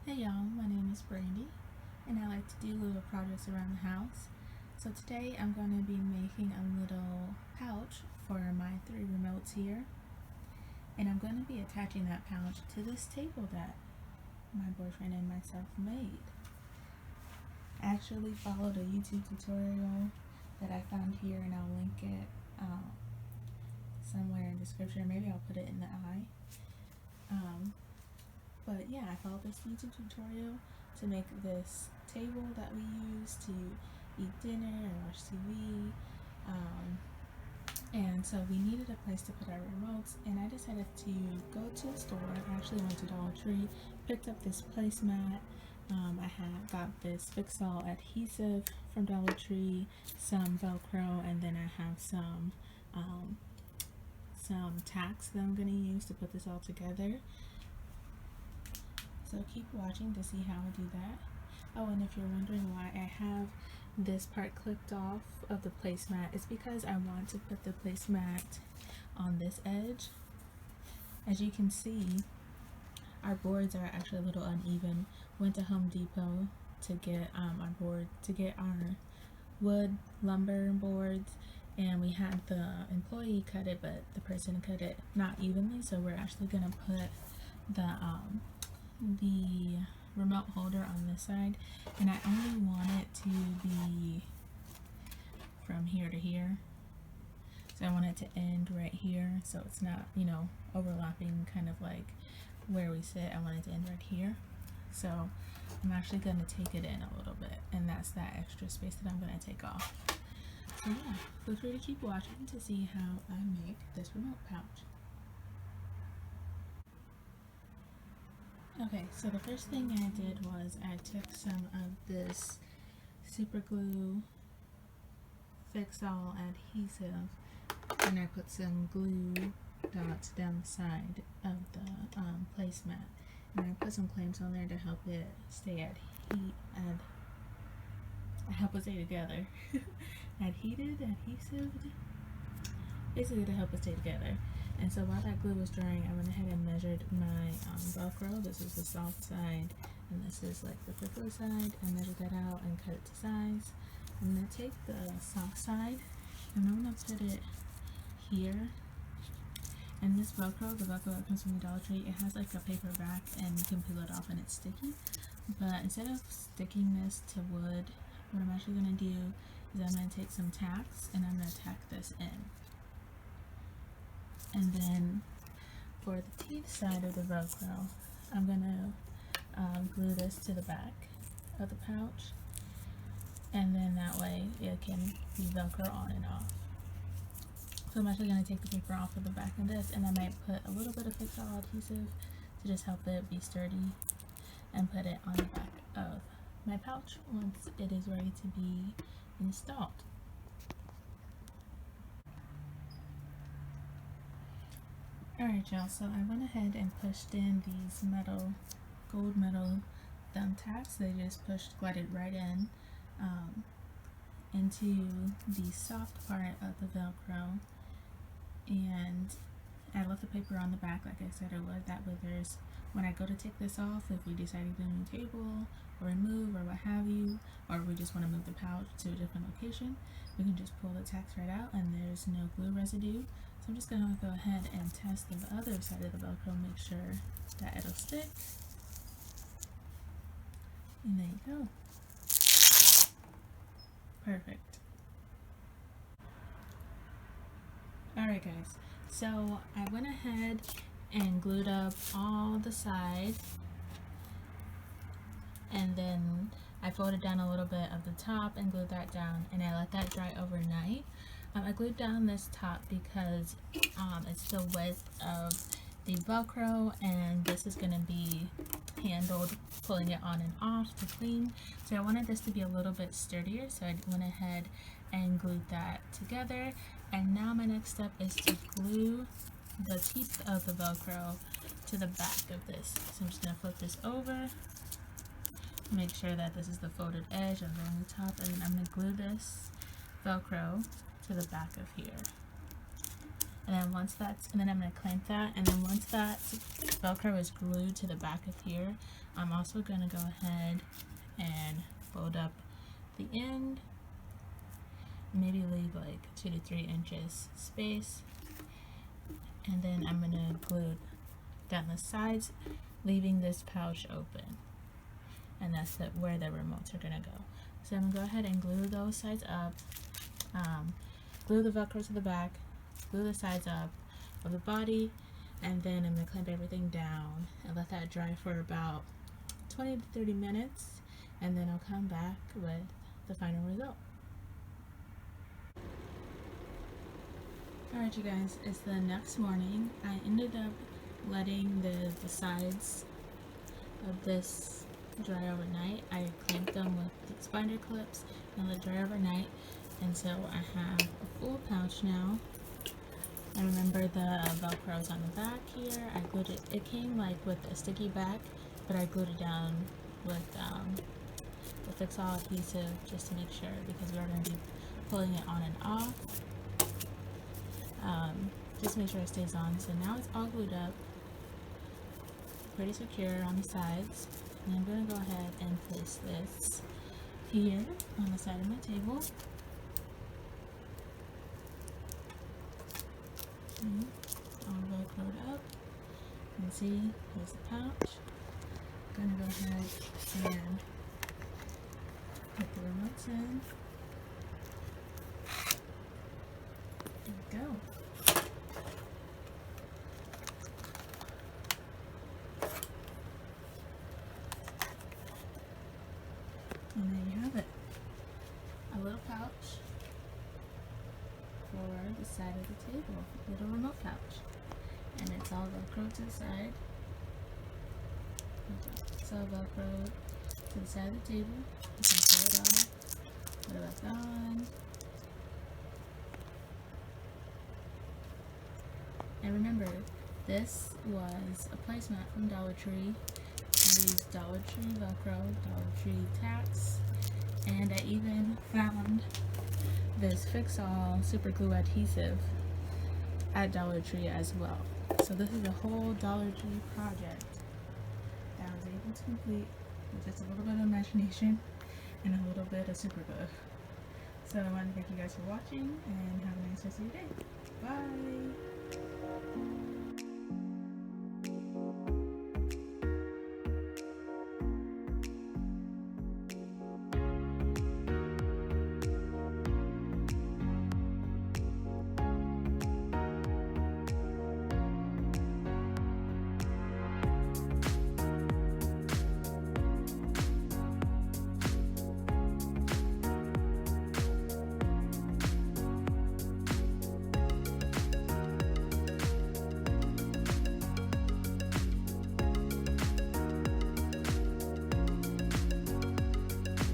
Hey y'all, my name is Brandy, and I like to do little projects around the house. So today I'm going to be making a little pouch for my 3 remotes here, and I'm going to be attaching that pouch to this table that my boyfriend and myself made. I actually followed a YouTube tutorial that I found here, and I'll link it somewhere in the description, or maybe I'll put it in the eye. But yeah, I followed this YouTube tutorial to make this table that we use to eat dinner and watch TV. And so we needed a place to put our remotes, and I decided to go to the store. I actually went to Dollar Tree, picked up this placemat. I had got this Fix-All adhesive from Dollar Tree, some Velcro, and then I have some tacks that I'm going to use to put this all together. So keep watching to see how I do that. Oh, and if you're wondering why I have this part clipped off of the placemat, it's because I want to put the placemat on this edge. As you can see, our boards are actually a little uneven. Went to Home Depot to get our wood lumber boards, and we had the employee cut it, but the person cut it not evenly, so we're actually gonna put the remote holder on this side, and I only want it to be from here to here. So I want it to end right here, so it's not, overlapping kind of like where we sit. I want it to end right here. So I'm actually going to take it in a little bit, and that's that extra space that I'm going to take off. So yeah, feel free to keep watching to see how I make this remote pouch. Okay, so the first thing I did was I took some of this super glue Fix-All adhesive, and I put some glue dots down the side of the placemat, and I put some clamps on there to help it stay help it stay together. Adhesive, basically to help it stay together. And so while that glue was drying, I went ahead and measured my Velcro. This is the soft side, and this is like the prickly side. I measured that out and cut it to size. I'm going to take the soft side, and I'm going to put it here. And this Velcro, the Velcro that comes from the Dollar Tree, it has like a paper back, and you can peel it off and it's sticky. But instead of sticking this to wood, what I'm actually going to do is I'm going to take some tacks, and I'm going to tack this in. And then for the teeth side of the Velcro, I'm going to glue this to the back of the pouch, and then that way it can be Velcro on and off. So I'm actually going to take the paper off of the back of this, and I might put a little bit of Fix-All adhesive to just help it be sturdy, and put it on the back of my pouch once it is ready to be installed. Alright y'all, so I went ahead and pushed in these gold metal thumbtacks. They just glided right in into the soft part of the Velcro, and I left the paper on the back like I said I would. That way when I go to take this off, if we decide to do a new table or remove or what have you, or we just want to move the pouch to a different location, we can just pull the tacks right out and there's no glue residue. So I'm just going to go ahead and test the other side of the Velcro, make sure that it'll stick. And there you go. Perfect. Alright guys, so I went ahead and glued up all the sides, and then I folded down a little bit of the top and glued that down, and I let that dry overnight. I glued down this top because it's the width of the Velcro, and this is going to be handled pulling it on and off to clean. So I wanted this to be a little bit sturdier, so I went ahead and glued that together. And now my next step is to glue the teeth of the Velcro to the back of this. So I'm just going to flip this over, make sure that this is the folded edge along the top, and then I'm going to glue this Velcro to the back of here. And then once that's, and then I'm going to clamp that, and then once that Velcro is glued to the back of here, I'm also going to go ahead and fold up the end, maybe leave like 2 to 3 inches space, and then I'm going to glue down the sides, leaving this pouch open, and that's where the remotes are going to go. So I'm going to go ahead and glue those sides up, glue the Velcro to the back, glue the sides up of the body, and then I'm going to clamp everything down and let that dry for about 20 to 30 minutes, and then I'll come back with the final result. Alright you guys, it's the next morning. I ended up letting the sides of this dry overnight. I clamped them with these binder clips and let dry overnight, and so I have a full pouch now. I remember the Velcro's on the back here. I glued it. It came like with a sticky back, but I glued it down with the Fix-All adhesive just to make sure, because we're going to be pulling it on and off. Just to make sure it stays on. So now it's all glued up, pretty secure on the sides. And I'm going to go ahead and place this here on the side of my table. All Velcroed up. You can see here's the pouch. I'm going to go ahead and put the remotes in. There we go. And there you have it. A little pouch for the side of the table. Little remote pouch. And it's all Velcro to the side. It's all Velcro to the side of the table. You can pull it off, put it back on. And remember, this was a placemat from Dollar Tree. I used Dollar Tree Velcro, Dollar Tree tacks, and I even found this Fix-All super glue adhesive at Dollar Tree as well. So this is a whole Dollar Tree project that I was able to complete with just a little bit of imagination and a little bit of super glue. So I want to thank you guys for watching, and have a nice rest of your day. Bye!